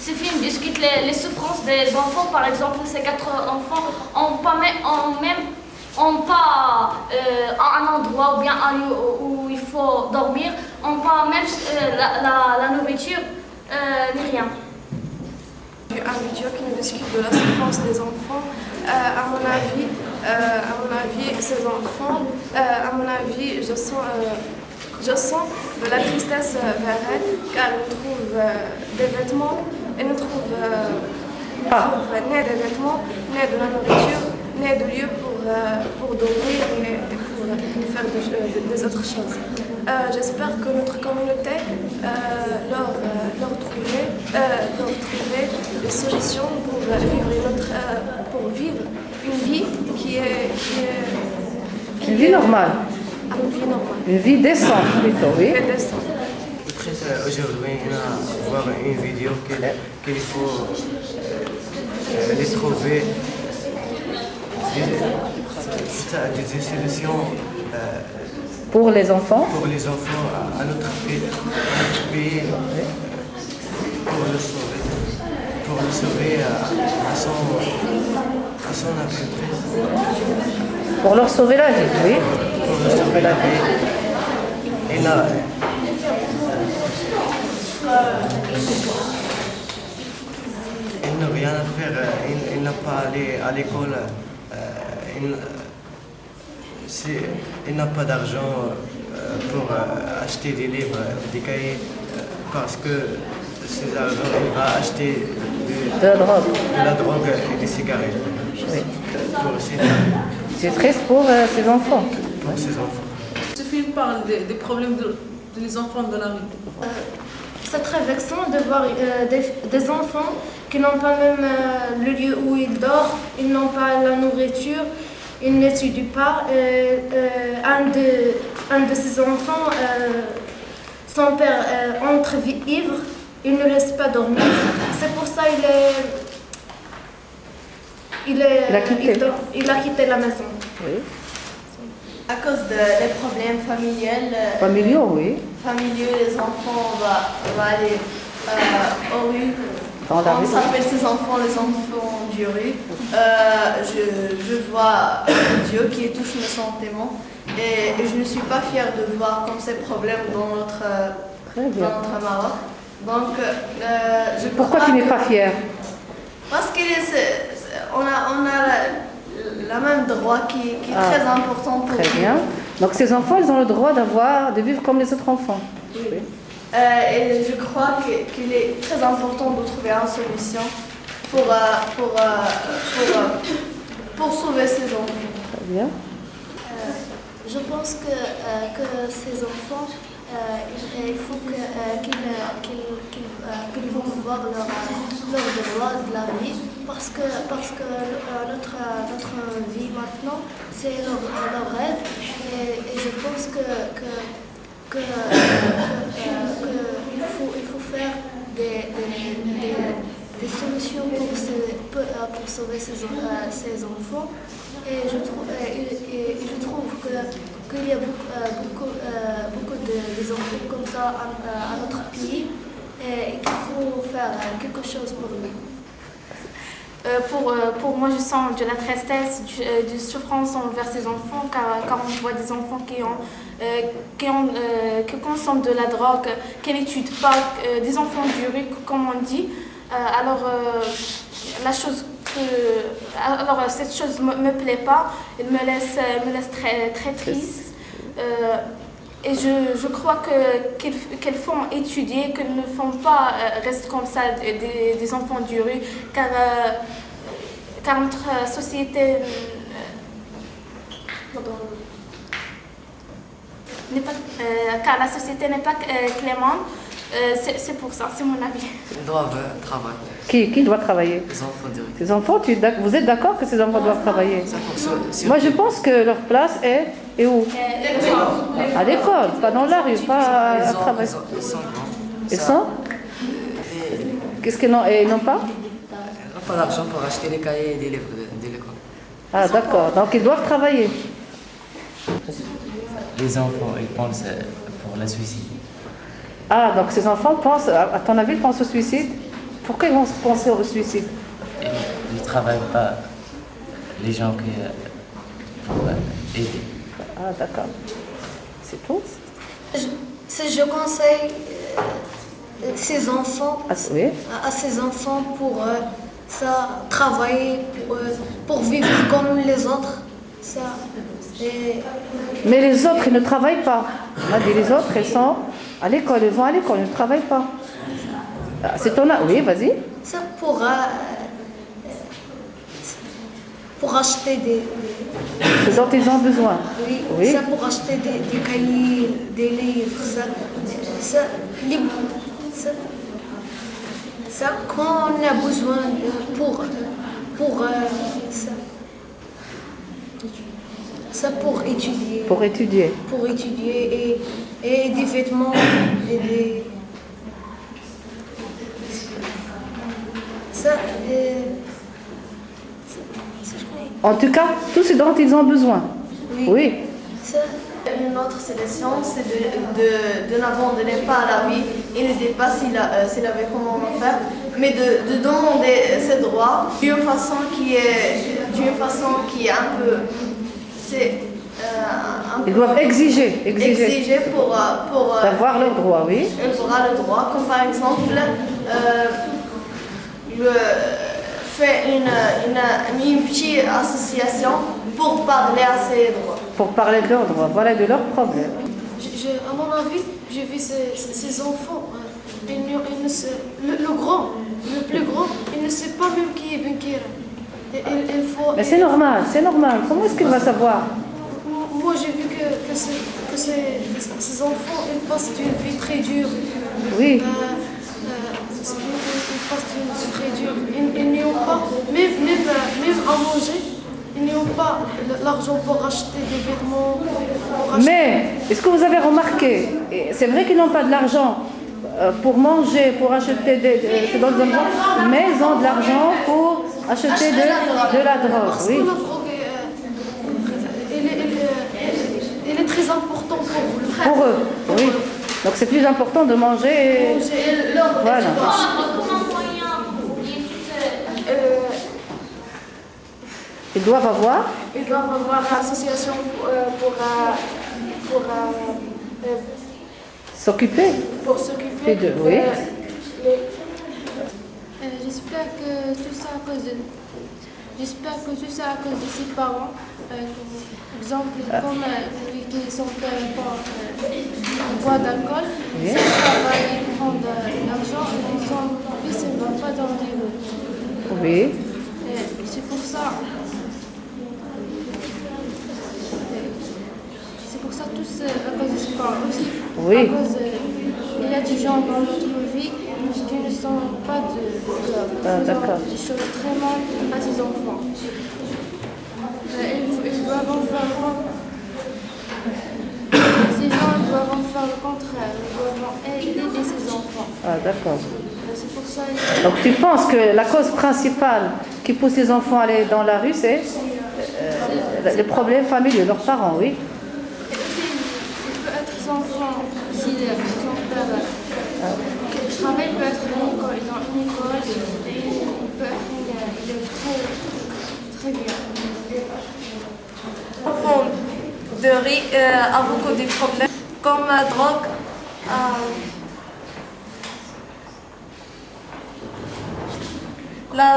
Ces films discutent les souffrances des enfants. Par exemple, ces 4 enfants ont pas un endroit ou bien un lieu où il faut dormir, ont pas même la nourriture, ni rien. Un vidéo qui nous discute de la souffrance des enfants. À mon avis, ces enfants, je sens de la tristesse vers elles, car ils trouvent des vêtements, ils ne trouvent ni des vêtements, ni de la nourriture, ni de lieu pour dormir et pour faire des autres choses. J'espère que notre communauté leur trouver des solutions pour vivre une vie qui est une vie normale. Une vie normale. Une vie décente plutôt, oui. Une vie décente. Aujourd'hui, on a voir une vidéo qu'il faut les trouver des solutions pour les enfants à notre pays pour le sauver à son avenir. Pour leur sauver la vie, oui. Pour leur sauver la vie. Et là, il n'a rien à faire, il n'a pas allé à l'école, il n'a pas d'argent pour acheter des livres, des cahiers, parce que ces argent, il va acheter de la drogue et des cigarettes. Oui. C'est triste pour ces enfants. Pour ces enfants. Ce film parle des problèmes des enfants de la rue. C'est très vexant de voir des enfants qui n'ont pas même le lieu où ils dorment, ils n'ont pas la nourriture, ils n'étudient pas. Un de ces enfants, son père entre ivre, il ne laisse pas dormir. C'est pour ça il a quitté la maison. Oui. À cause des problèmes familiaux, oui. Familiaux, les enfants vont aller aux rues. On s'appelle ces enfants les enfants du rue. Je vois un Dieu qui touche mes sentiments et je ne suis pas fière de voir comme ces problèmes dans notre Maroc. Donc, pourquoi tu n'es pas fière? Parce qu'on a la même droit qui est très important pour Très bien. Donc ces enfants, ils ont le droit de vivre comme les autres enfants. Oui. Et je crois qu'il est très important de trouver une solution pour sauver ces enfants. Très bien. Je pense que ces enfants, il faut qu'ils vont voir leur droit de la vie, parce que notre vie maintenant, c'est leur rêve, et je pense il faut faire des solutions pour sauver ces enfants. Et je trouve qu'il y a beaucoup de enfants comme ça à notre pays, et qu'il faut faire quelque chose pour eux. Pour moi, je sens de la tristesse, de souffrance envers ces enfants, car on voit des enfants qui consomment de la drogue, qui n'étudient pas, des enfants du rue, comme on dit. Cette chose me plaît pas, elle me laisse très, très triste. Et je crois qu'elles font étudier, qu'elles ne font pas rester comme ça des enfants du rue, car notre société car la société n'est pas clémente. C'est pour ça, c'est mon avis. Ils doivent travailler. Qui doit travailler? Les enfants de rue. Ces enfants, vous êtes d'accord que ces enfants doivent travailler? Moi, je pense que leur place est où? À l'école, pas dans la rue, pas à travailler. Ils sont grands. Ils sont? Qu'est-ce qu'ils n'ont pas? Ils n'ont pas d'argent pour acheter les cahiers et des livres de l'école. Ah, d'accord. Donc, ils doivent travailler. Les enfants, ils pensent pour la suicide. Ah, donc ces enfants pensent, à ton avis, ils pensent au suicide? Pourquoi ils vont penser au suicide? Ils ne travaillent pas, les gens qui pour aider. Ah, d'accord. C'est tout? Je conseille ces enfants, Oui. à ces enfants pour travailler, pour vivre comme les autres. Ça, et Mais les autres, ils ne travaillent pas. On a dit les autres, ils sont à l'école, ils vont à l'école, ils ne travaillent pas. Ah, c'est ton... Oui, vas-y. ça pour acheter Ce dont ils ont besoin. Oui. ça pour acheter des cahiers, des livres, ça quand on a besoin pour étudier. Pour étudier. Pour étudier et des vêtements et des... Ça, En tout cas, tout ce dont ils ont besoin. Oui. ça, Une autre solution, c'est de n'abandonner pas la vie et ne dire pas s'il avait comment le faire, mais de demander ses droits d'une façon qui est un peu... Ils doivent exiger pour d'avoir leurs droits, oui. elle aura le droit, comme par exemple fait une petite association pour parler à ses droits. Pour parler de leurs droits, voilà, de leurs problèmes. à mon avis, j'ai vu ces enfants, le plus grand, il ne sait pas même qui est Benkira. Mais c'est normal. Comment est-ce qu'il va savoir? Moi, j'ai vu que ces enfants, ils passent une vie très dure. Oui. Ils passent une vie très dure. Ils n'y ont pas, même à manger, ils n'y ont pas l'argent pour acheter des vêtements. Mais, est-ce que vous avez remarqué, c'est vrai qu'ils n'ont pas de l'argent pour manger, pour acheter ce dont ils ont besoin, mais ils ont de l'argent pour acheter de la drogue. Parce Oui. que la drogue, elle est très importante Pour eux, oui. Donc c'est plus important de manger. Voilà. Ils doivent avoir l'association s'occuper s'occuper d'eux, oui. J'espère que tout ça à cause de ses parents. Par exemple, comme lui qui sont boit d'alcool, s'il travaille et prend de l'argent, son fils ne va pas dans les rues. Oui. Et c'est pour ça tous à cause de ses parents aussi. Oui. À cause, il y a des gens dans notre vie qui ne sont pas de d'accord. des choses très mal à ses enfants. Ils doivent en faire ces gens doivent en faire le contraire. Ils doivent aider ses enfants. Ah, d'accord. C'est pour ça. Donc tu penses que la cause principale qui pousse les enfants à aller dans la rue, c'est les problèmes familiaux, leurs parents, oui. Il peut être son enfant, si son père travaille, il peut être dans une école, et il peut être très bien. Enfants de riz a beaucoup de problèmes, comme la drogue,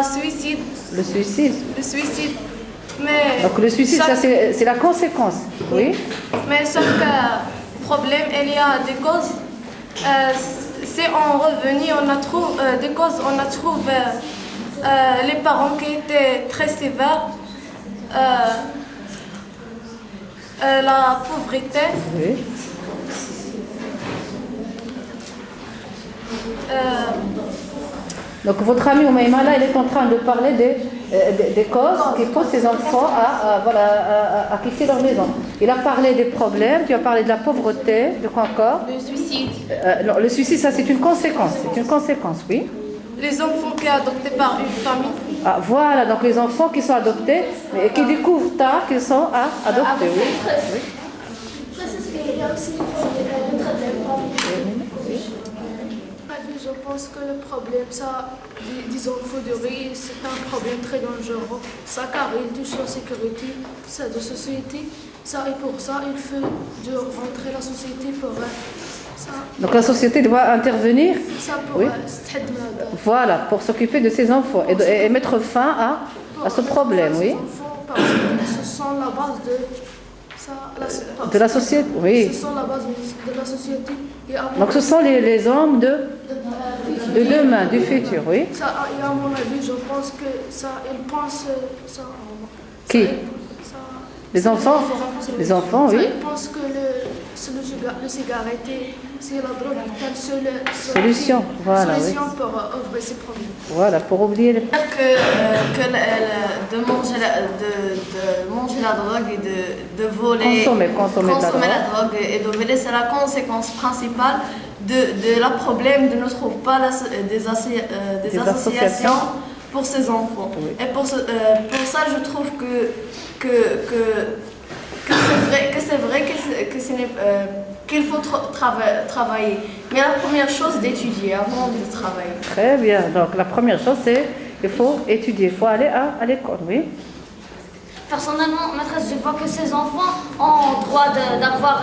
suicide. Le suicide. Mais Donc le suicide, ça c'est la conséquence, oui. Mais chaque problème, il y a des causes. Si on revenait, on a trouvé des causes, on a trouvé les parents qui étaient très sévères, la pauvreté. Oui. Donc votre ami Oumaima, là, il est en train de parler des causes qui poussent ces enfants à quitter leur maison. Il a parlé des problèmes, tu as parlé de la pauvreté, de quoi encore? Le suicide. Non, le suicide, ça c'est une conséquence, oui. Les enfants qui sont adoptés par une famille. Ah, voilà, donc les enfants qui sont adoptés, mais qui découvrent tard qu'ils sont adoptés, oui. Il y a aussi le traite des femmes. pense que le problème, ça, des enfants de riz, c'est un problème très dangereux. Ça, car il touche la sécurité ça, de la société. Ça, et pour ça, il faut de rentrer la société pour ça. Donc la société doit intervenir, Ça pour Oui. Voilà, pour s'occuper de ces enfants et mettre fin à ce problème, oui. Parce que ce sont la base de ça, De la société, oui. Ce sont la base de la société. Et à mon Donc ce sont les hommes de demain, du futur, oui. Ça, et à mon avis, je pense que ça, ils pensent ça. Qui? Ça, Les enfants? Les enfants, ça, oui. ils pensent que le cigarette, c'est la drogue, est une seule Solution, voilà, solution pour ouvrir ces problèmes. Voilà, pour oublier les... De manger la drogue et de voler, Consommer la drogue et de voler, c'est la conséquence principale de la problème de ne trouver pas des associations pour ces enfants. Oui. Et pour ça, je trouve que c'est vrai qu'il faut travailler. Mais la première chose, d'étudier avant de travailler. Très bien. Donc la première chose, c'est qu'il faut étudier, il faut aller à l'école, oui. Personnellement, maîtresse, je vois que ces enfants ont droit d'avoir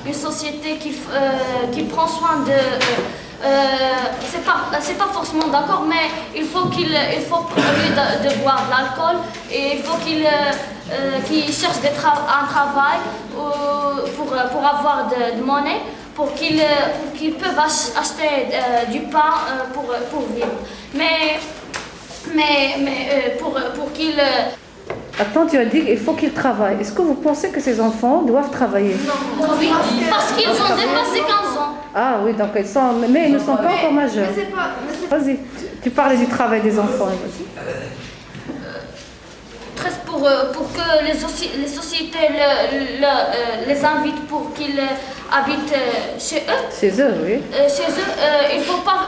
une société qui prend soin de... c'est pas forcément d'accord, mais il faut au lieu de boire de l'alcool, et il faut qu'ils cherchent un travail pour avoir de monnaie, pour qu'ils peuvent acheter du pain pour vivre. Mais pour qu'ils... Attends, tu as dit qu'il faut qu'ils travaillent. Est-ce que vous pensez que ces enfants doivent travailler? Oui, parce qu'ils ont dépassé 15 ans. Ah oui, donc mais ils ne sont pas encore majeurs. Vas-y, tu parlais du travail des enfants. Vas-y. Presque pour que les sociétés les invitent pour qu'ils habitent chez eux. Chez eux, oui. Il ne faut pas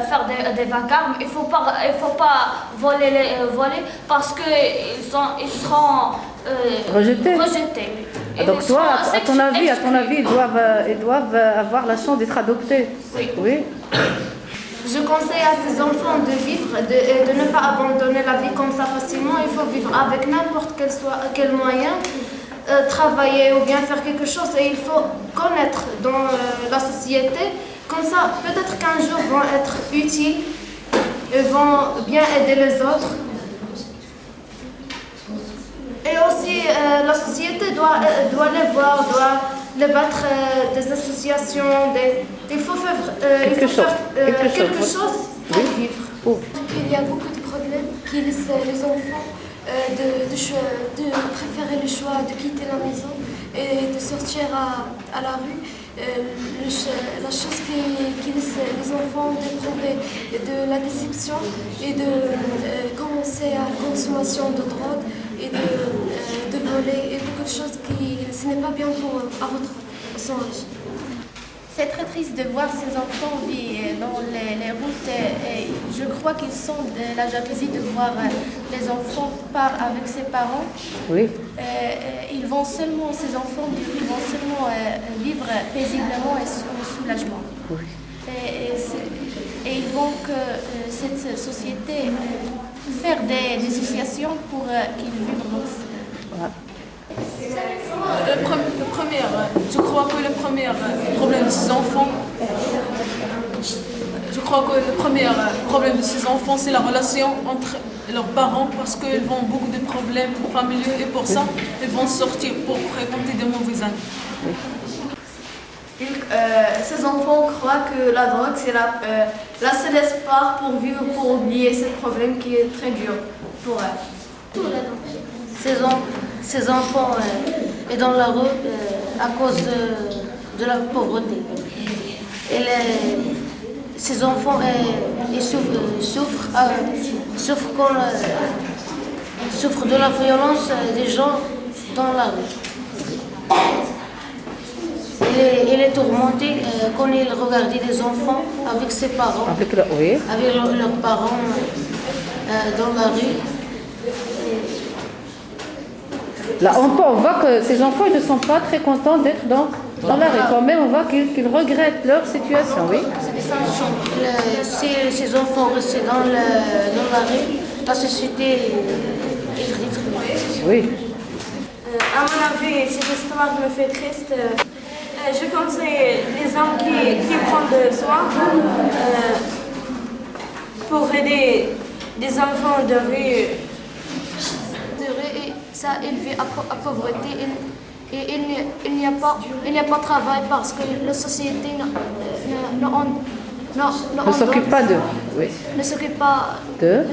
faire des vacarmes, il ne faut pas voler parce qu'ils seront Rejetés. Et Donc ils toi, seront à ton avis, exclus. ils doivent avoir la chance d'être adoptés. Oui. Je conseille à ces enfants de vivre et de ne pas abandonner la vie comme ça facilement. Il faut vivre avec n'importe quel moyen, travailler ou bien faire quelque chose. Et il faut connaître dans la société. Comme ça, peut-être qu'un jour vont être utiles et vont bien aider les autres. Et aussi, la société doit les voir, doit les battre des associations. Il faut faire quelque chose pour vivre. Il y a beaucoup de problèmes qui laissent les enfants de préférer le choix de quitter la maison et de sortir à la rue. La chose qui laisse les enfants d'éprouver de la déception et de commencer à la consommation de drogue et de voler et beaucoup de choses ce n'est pas bien à son âge. C'est très triste de voir ces enfants vivre dans les routes. Et je crois qu'ils sont de la jalousie de voir les enfants avec ses parents. Oui. Ces enfants vivre vivre paisiblement et sous soulagement. Oui. Et ils vont que cette société faire des associations pour qu'ils vivent dans Voilà. Je crois que le premier problème de ces enfants, c'est la relation entre leurs parents, parce qu'ils ont beaucoup de problèmes familiaux et pour ça, ils vont sortir pour fréquenter de mauvais amis. Ces enfants croient que la drogue, c'est la seule espoir pour vivre, pour oublier ce problème qui est très dur pour eux. Ces enfants sont dans la rue à cause de la pauvreté. Et ces enfants souffrent de la violence des gens dans la rue. Il est tourmenté quand il regardait les enfants avec ses parents, avec leurs parents dans la rue. Là, on voit que ces enfants ils ne sont pas très contents d'être Dans l'arrêt, quand même, on voit qu'ils regrettent leur situation, oui. Si ces enfants restent dans la rue, la société est très triste. Oui. À mon avis, cette histoire me fait triste. Je conseille les hommes qui prennent soin pour aider des enfants de rue. Et ça élevé à pauvreté. Et il n'y a pas de travail parce que la société Ne s'occupe pas d'eux, oui. Ne s'occupe pas De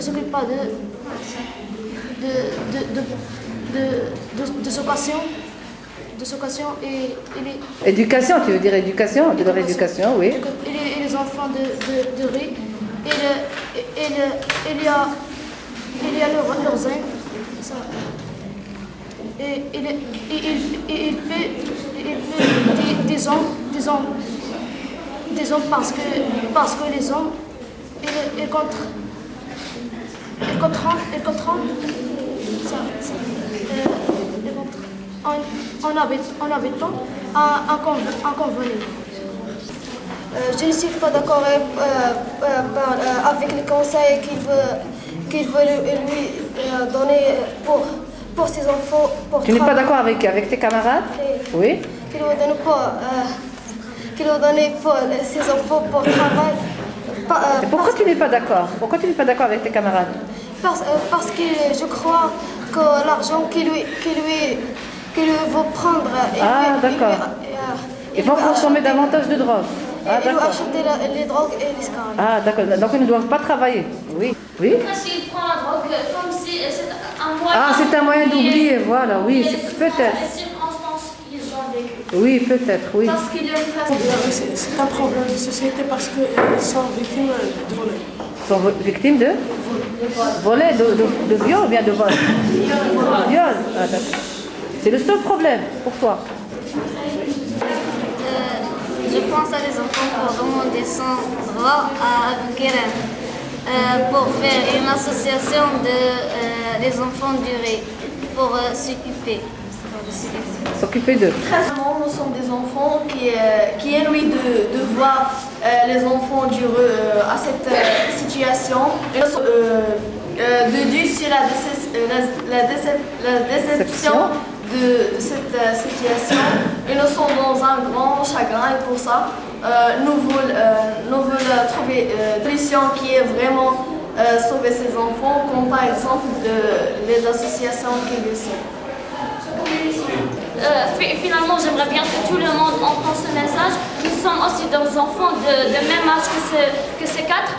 d'éducation et Éducation, tu veux dire éducation, de leur éducation, oui. et les enfants de rue. Il y a leurs ailes. Ça. Et il peut des hommes parce que les hommes ils contrôlent ça en habitant un convenu. Je ne suis pas d'accord avec les conseils qu'il veut lui donner pour ses enfants. Tu n'es pas d'accord avec tes camarades? Oui. Qu'il va donner pour ses enfants pour travail. Et pourquoi tu n'es pas d'accord? Pourquoi tu n'es pas d'accord avec tes camarades? Parce que je crois que l'argent qu'il veut prendre, d'accord. Ils vont consommer davantage de drogue. Ils vont acheter les drogues et les cigarettes. Ah d'accord, donc ils ne doivent pas travailler. Oui. Oui. S'il prend la drogue comme si c'était un moyen. Ah, c'est un moyen d'oublier, voilà, oui, peut-être. Les circonstances qu'ils ont vécues. Oui, peut-être, oui. Parce qu'il y a une place. C'est un problème de société parce qu'ils sont victimes de voler. Ils sont victimes de voler, de viol ou bien de vol? Viol. Ah, d'accord. C'est le seul problème pour toi. Je pense à les enfants pour demander son droit à Bukéren pour faire une association des enfants du riz pour s'occuper. S'occuper d'eux. Nous sommes des enfants qui ennuyent de voir les enfants du riz à cette situation. Dû sur la déception de cette situation, et nous sommes dans un grand chagrin et pour ça, nous voulons trouver une solution qui est vraiment sauver ces enfants, comme par exemple les associations qui le sont. Finalement, j'aimerais bien que tout le monde entende ce message. Nous sommes aussi des enfants de même âge que ces quatre.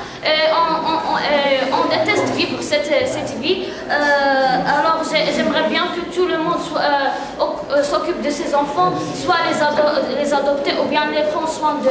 On déteste vivre cette vie. Alors, j'aimerais bien que tout le monde s'occupe de ces enfants, soit les adopter ou bien les prendre soin d'eux.